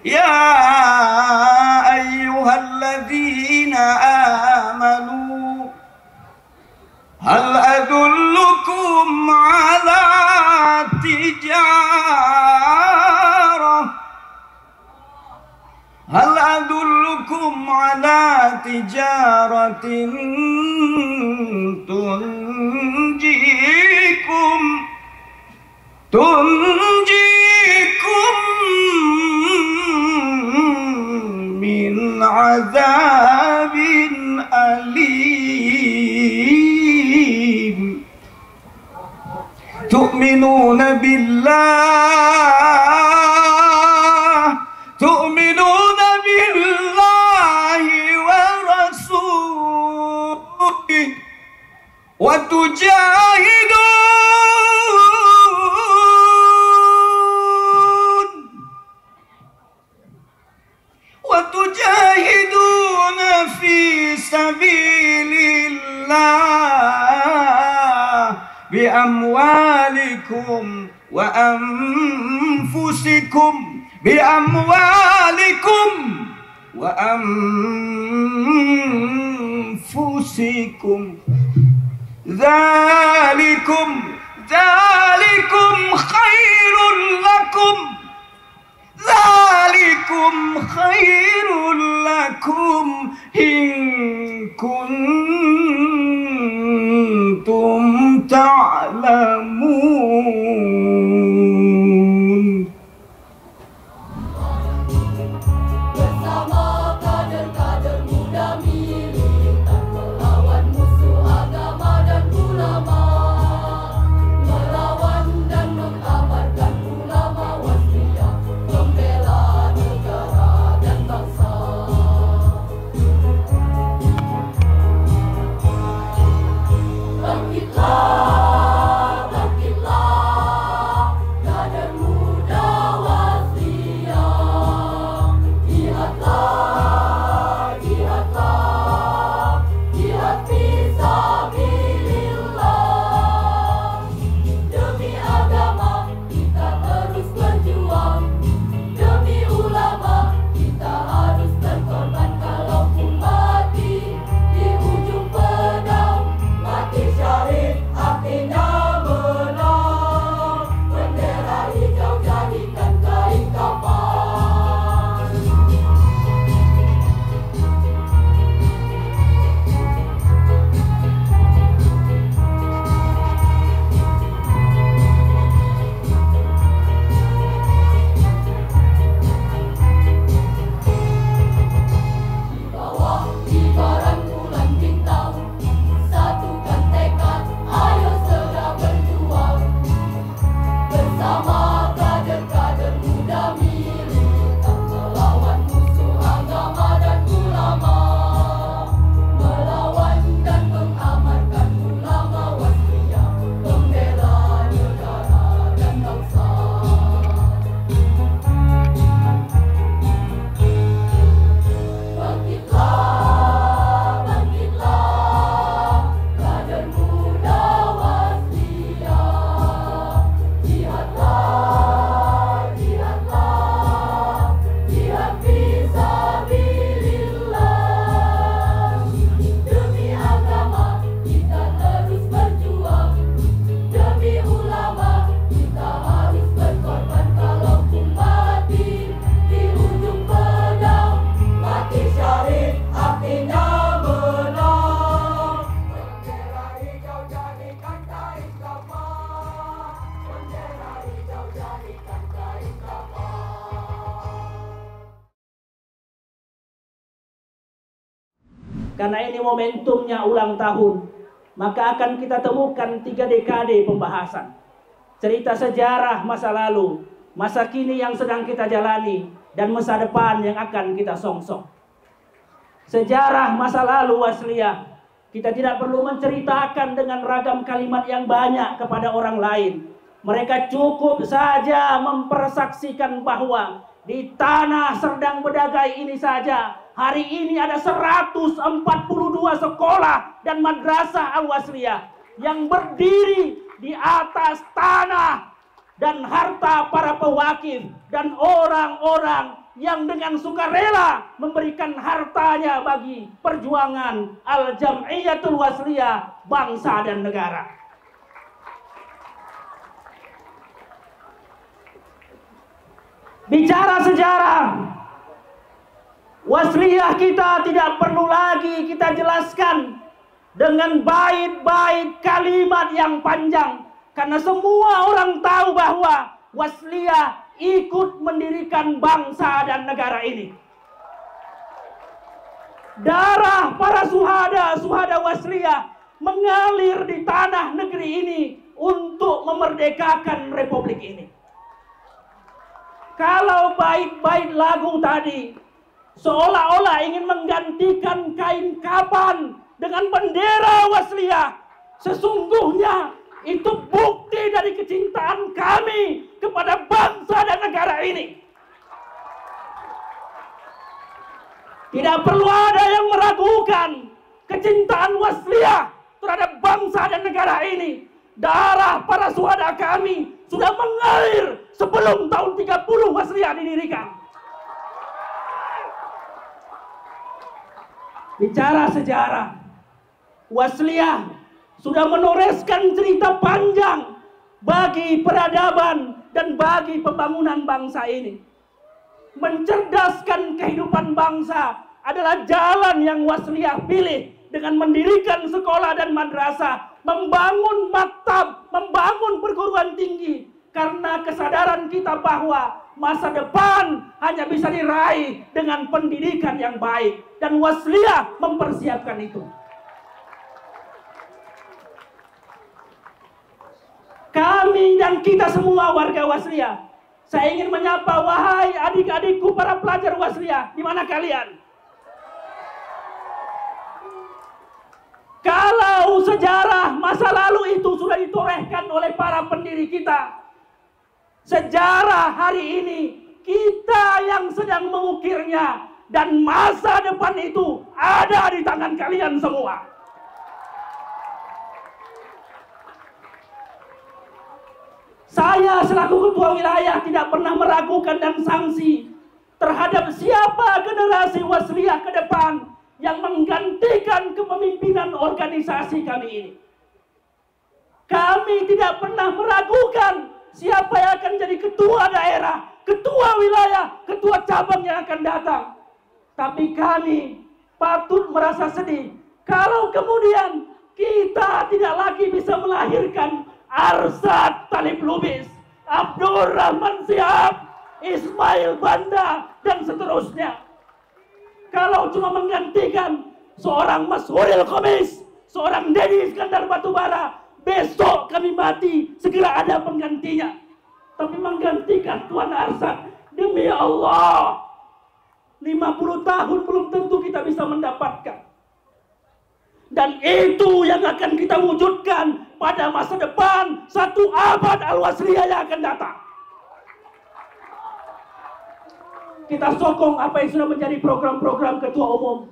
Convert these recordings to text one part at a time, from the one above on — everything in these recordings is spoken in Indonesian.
يا أيها الذين آمنوا هل أدلكم على تجارة تنجيكم من عذاب أليم تؤمنون بالله ورسوله وتجاهدون في سبيل الله بأموالكم وأنفسكم ذلكم خير لكم إن كنتم تعلمون. Bersama kader-kader muda militan melawan musuh agama dan ulama, melawan dan mengabarkan ulama wasliyah, membela negara dan bangsa. Bangkitlah, bangkitlah, kader muda wasliyah. Jihadlah, jihadlah, jihad fisabilillah. Demi agama kita terus berjuang, demi ulama kita harus berkorban. Kalaupun mati di ujung pedang, mati syahid artinya menang. Bendera hijau jadikan kain kafan. Di bawah kibaran bulan bintang, satukan tekad, ayo segera berjuang. Bersama kader-kader muda militan melawan musuh agama dan ulama, melawan dan mengamarkan ulama wasliyah, membela negara dan bangsa. Bangkitlah, bangkitlah, kader muda wasliyah. Jihadlah, jihadlah, jihad fisabilillah. Demi agama kita terus berjuang, demi ulama kita harus berkorban. Kalaupun mati di ujung pedang, mati syahid artinya menang. Bendera hijau jadikan kain kafan, bendera hijau jadikan kain kafan. Karena ini momentumnya ulang tahun, maka akan kita temukan 3 dekade pembahasan. Cerita sejarah masa lalu, masa kini yang sedang kita jalani, dan masa depan yang akan kita songsong. Sejarah masa lalu wasliyah, kita tidak perlu menceritakan dengan ragam kalimat yang banyak kepada orang lain. Mereka cukup saja mempersaksikan bahwa di tanah Serdang Bedagai ini saja, hari ini ada 142 sekolah dan madrasah al-wasliyah yang berdiri di atas tanah dan harta para pewakif dan orang-orang yang dengan sukarela memberikan hartanya bagi perjuangan Al-Jam'iyatul Wasliyah bangsa dan negara. Bicara sejarah, Wasliyah kita tidak perlu lagi kita jelaskan dengan bait-bait kalimat yang panjang, karena semua orang tahu bahwa Wasliyah ikut mendirikan bangsa dan negara ini. Darah para suhada Wasliyah mengalir di tanah negeri ini untuk memerdekakan republik ini. Kalau bait-bait lagu tadi seolah-olah ingin menggantikan kain kapan dengan bendera Wasliyah, sesungguhnya itu bukti dari kecintaan kami kepada bangsa dan negara ini. Tidak perlu ada yang meragukan kecintaan Wasliyah terhadap bangsa dan negara ini. Darah para suhada kami sudah mengalir sebelum tahun 30 Wasliyah didirikan. Bicara sejarah, Wasliyah sudah menoreskan cerita panjang bagi peradaban dan bagi pembangunan bangsa ini. Mencerdaskan kehidupan bangsa adalah jalan yang Wasliyah pilih dengan mendirikan sekolah dan madrasah, membangun maktab, membangun perguruan tinggi, karena kesadaran kita bahwa masa depan hanya bisa diraih dengan pendidikan yang baik, dan Wasliyah mempersiapkan itu. Kami dan kita semua warga Wasliyah, saya ingin menyapa, wahai adik-adikku para pelajar Wasliyah, di mana kalian? Kalau sejarah masa lalu itu sudah ditorehkan oleh para pendiri kita, sejarah hari ini kita yang sedang mengukirnya, dan masa depan itu ada di tangan kalian semua. Saya selaku ketua wilayah tidak pernah meragukan dan sanksi terhadap siapa generasi Wasliyah ke depan yang menggantikan kepemimpinan organisasi kami ini. Kami tidak pernah meragukan siapa yang akan jadi ketua daerah, ketua wilayah, ketua cabang yang akan datang. Tapi kami patut merasa sedih kalau kemudian kita tidak lagi bisa melahirkan Arsyad Talib Lubis, Abdul Rahman Shihab, Ismail Banda, dan seterusnya. Kalau cuma menggantikan seorang Mashuril Khamis, seorang Deddy Iskandar Batubara, besok kami mati, segera ada penggantinya. Tapi menggantikan Tuan Arsyad, demi Allah, 50 tahun belum tentu kita bisa mendapatkan. Dan itu yang akan kita wujudkan pada masa depan, 1 abad Al-Wasliyah yang akan datang. Kita sokong apa yang sudah menjadi program-program Ketua Umum.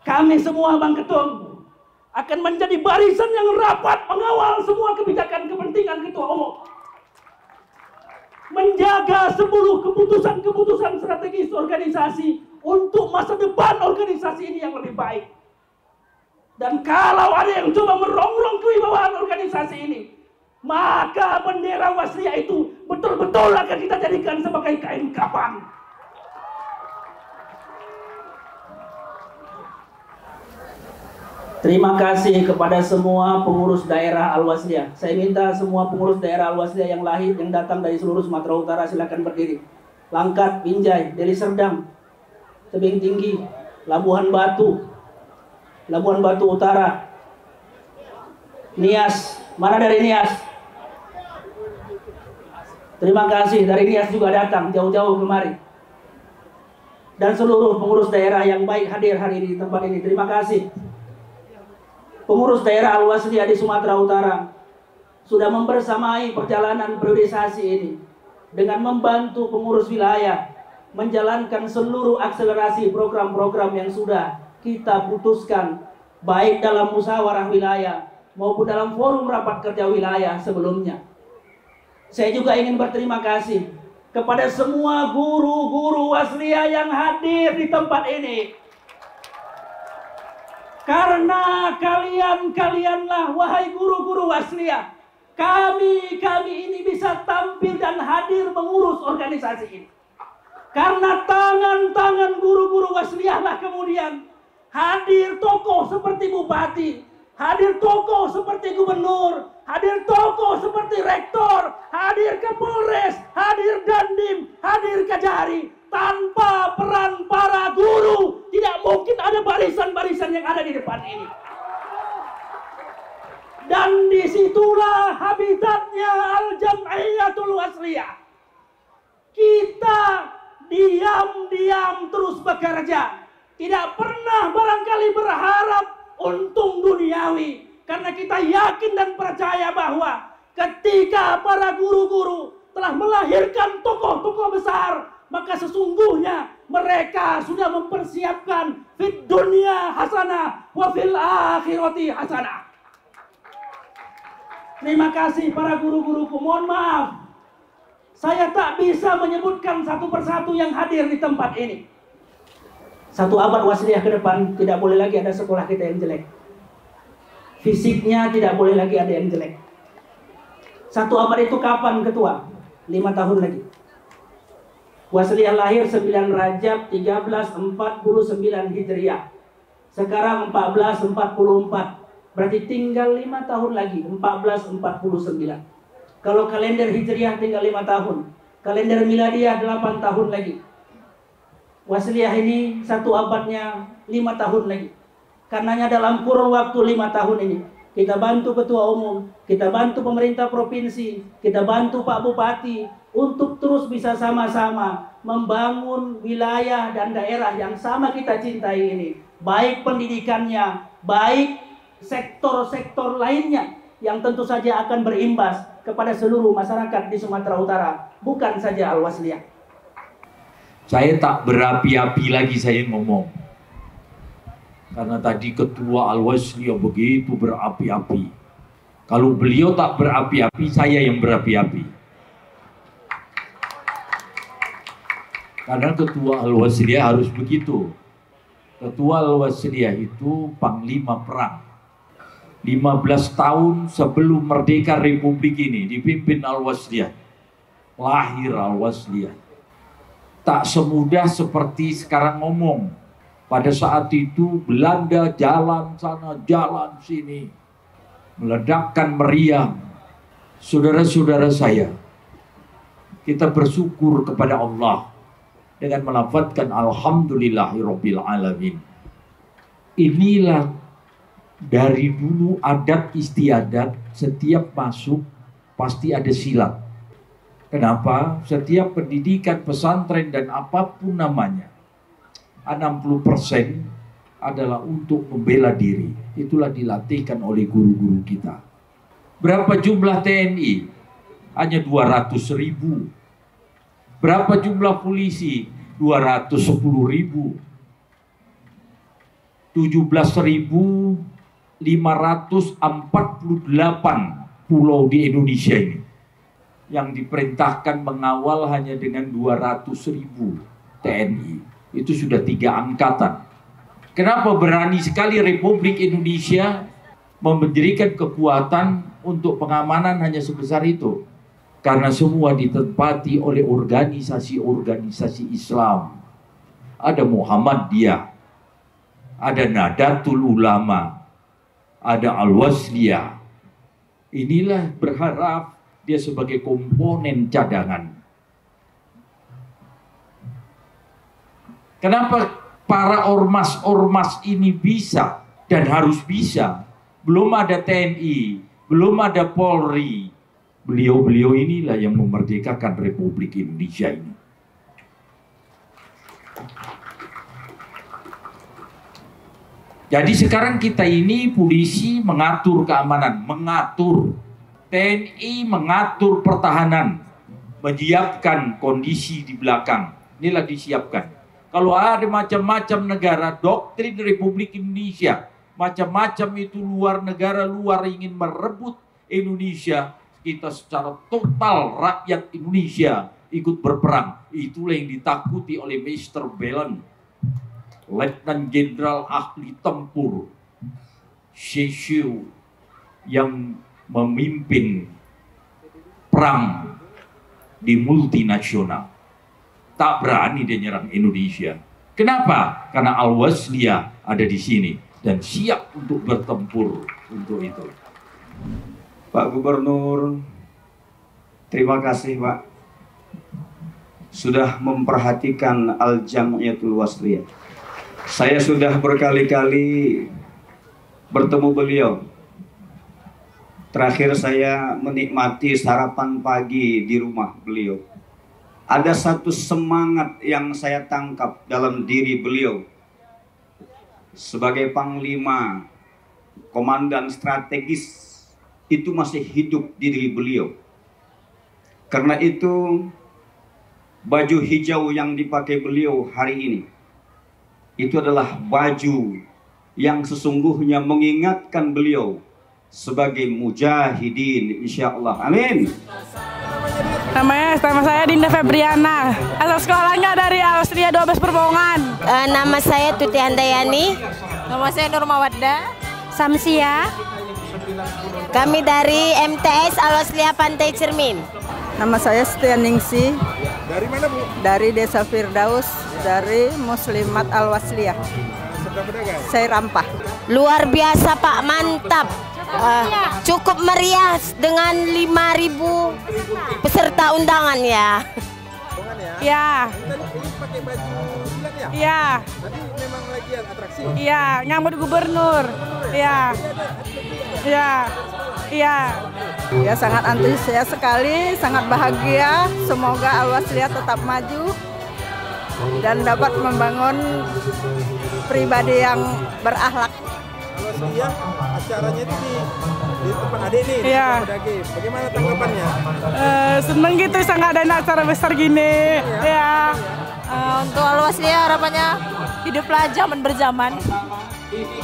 Kami semua, Bang Ketum, akan menjadi barisan yang rapat mengawal semua kebijakan kepentingan Ketua Umum. Menjaga 10 keputusan-keputusan strategis organisasi untuk masa depan organisasi ini yang lebih baik. Dan kalau ada yang coba merongrong kewibawaan organisasi ini, maka bendera Wasliyah itu betul-betul akan kita jadikan sebagai kain kapan. Terima kasih kepada semua pengurus daerah Al-Wasliyah. Saya minta semua pengurus daerah Al-Wasliyah yang lahir, yang datang dari seluruh Sumatera Utara, silakan berdiri. Langkat, Binjai, Deli Serdang, Tebing Tinggi, Labuhan Batu Utara, Nias. Mana dari Nias? Terima kasih, dari Nias juga datang jauh-jauh kemari. Dan seluruh pengurus daerah yang baik hadir hari ini di tempat ini, terima kasih. Pengurus daerah Al-Wasliyah di Sumatera Utara sudah membersamai perjalanan priorisasi ini dengan membantu pengurus wilayah menjalankan seluruh akselerasi program-program yang sudah kita putuskan, baik dalam musyawarah wilayah maupun dalam forum rapat kerja wilayah sebelumnya. Saya juga ingin berterima kasih kepada semua guru-guru wasliyah yang hadir di tempat ini. Karena kalian-kalianlah, wahai guru-guru wasliyah, kami ini bisa tampil dan hadir mengurus organisasi ini. Karena tangan-tangan guru-guru wasliyah lah kemudian hadir tokoh seperti bupati, hadir tokoh seperti gubernur, hadir tokoh seperti rektor, hadir Kapolres, hadir Dandim, hadir Kajari. Tanpa peran para guru, tidak mungkin ada barisan-barisan yang ada di depan ini. Dan disitulah habitatnya Al-Jam'iyatul Wasliyah. Kita diam-diam terus bekerja. Tidak pernah barangkali berharap untung duniawi. Karena kita yakin dan percaya bahwa ketika para guru-guru telah melahirkan tokoh-tokoh besar, maka sesungguhnya mereka sudah mempersiapkan fid dunya hasanah wa fil akhirati hasanah. Terima kasih para guru-guruku. Mohon maaf, saya tak bisa menyebutkan satu persatu yang hadir di tempat ini. 1 abad wasliyah ke depan tidak boleh lagi ada sekolah kita yang jelek. Fisiknya tidak boleh lagi ada yang jelek. 1 abad itu kapan ketua? 5 tahun lagi. Wasliyah lahir 9 Rajab 1349 Hijriah. Sekarang 1444. Berarti tinggal 5 tahun lagi, 1449. Kalau kalender Hijriah tinggal 5 tahun. Kalender Miladiah 8 tahun lagi. Wasliyah ini 1 abadnya 5 tahun lagi. Karenanya dalam kurun waktu 5 tahun ini, kita bantu Ketua Umum, kita bantu pemerintah provinsi, kita bantu Pak Bupati, untuk terus bisa sama-sama membangun wilayah dan daerah yang sama kita cintai ini. Baik pendidikannya, baik sektor-sektor lainnya yang tentu saja akan berimbas kepada seluruh masyarakat di Sumatera Utara, bukan saja Al-Wasliyah. Saya tak berapi-api lagi saya ngomong. Karena tadi Ketua Al-Wasliyah begitu berapi-api. Kalau beliau tak berapi-api, saya yang berapi-api. Karena Ketua Al-Wasliyah harus begitu. Ketua Al-Wasliyah itu panglima perang. 15 tahun sebelum merdeka Republik ini dipimpin Al-Wasliyah. Lahir Al-Wasliyah. Tak semudah seperti sekarang ngomong. Pada saat itu Belanda jalan sana, jalan sini. Meledakkan meriam. Saudara-saudara saya, kita bersyukur kepada Allah dengan melafadzkan alhamdulillahirabbil alamin. Inilah dari dulu adat istiadat, setiap masuk pasti ada silat. Kenapa? Setiap pendidikan pesantren dan apapun namanya, 60% adalah untuk membela diri. Itulah dilatihkan oleh guru-guru kita. Berapa jumlah TNI? Hanya 200.000. Berapa jumlah polisi? 210.000. 17.548 pulau di Indonesia ini. Yang diperintahkan mengawal hanya dengan 200.000 TNI. Itu sudah 3 angkatan. Kenapa berani sekali Republik Indonesia memberikan kekuatan untuk pengamanan hanya sebesar itu? Karena semua ditempati oleh organisasi-organisasi Islam. Ada Muhammadiyah, ada Nadatul Ulama, ada Al-Wasliyah. Inilah berharap dia sebagai komponen cadangan. Kenapa para ormas-ormas ini bisa dan harus bisa? Belum ada TNI, belum ada Polri. Beliau-beliau inilah yang memerdekakan Republik Indonesia ini. Jadi sekarang kita ini polisi mengatur keamanan, mengatur TNI, mengatur pertahanan, menyiapkan kondisi di belakang. Inilah disiapkan. Kalau ada macam-macam negara, doktrin Republik Indonesia macam-macam itu luar negara luar ingin merebut Indonesia, kita secara total rakyat Indonesia ikut berperang. Itulah yang ditakuti oleh Mr. Belen, Letnan Jenderal ahli tempur Sheshu, yang memimpin perang di multinasional. Tak berani dia nyerang Indonesia. Kenapa? Karena Al-Wasliyah ada di sini dan siap untuk bertempur untuk itu. Pak Gubernur, terima kasih Pak sudah memperhatikan Al-Jam'iyatul Wasliyah. Saya sudah berkali-kali bertemu beliau. Terakhir saya menikmati sarapan pagi di rumah beliau. Ada satu semangat yang saya tangkap dalam diri beliau sebagai panglima, komandan strategis, itu masih hidup di diri beliau. Karena itu baju hijau yang dipakai beliau hari ini itu adalah baju yang sesungguhnya mengingatkan beliau sebagai mujahidin, insyaallah. Amin. Nama saya Dinda Febriana. Asal sekolahnya dari Austria 12 Perbongan. Nama saya Tuti Handayani. Nama saya Nur Mawadda. Samsia. Kami dari MTS Al-Wasliyah Pantai Cermin. Nama saya Setia Ningsi. Dari mana Bu? Dari Desa Firdaus, dari Muslimat Al-Wasliyah. Sedang berdagang? Saya Rampah. Luar biasa Pak, mantap. Cukup meriah dengan 5.000 peserta undangan ya. Bongan ya? Ya, Ini pakai baju silat ya? ya, Tadi memang lagi atraksi? ya, nyambut gubernur. Ya, ya, ya. Ya, sangat antusias sekali, sangat bahagia. Semoga Al-Wasliyah tetap maju dan dapat membangun pribadi yang berakhlak. Al-Wasliyah acaranya itu di tempat adik nih, di Iya. tempat Daging. Bagaimana tanggapannya? Seneng gitu sangat ada acara besar gini. Ya. Untuk Al-Wasliyah harapannya hiduplah zaman berzaman.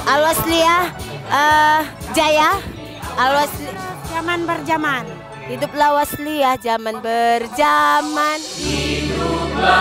Al-Wasliyah jaya. Al-Wasliyah Zaman berzaman. hiduplah Wasliyah zaman berzaman. Hiduplah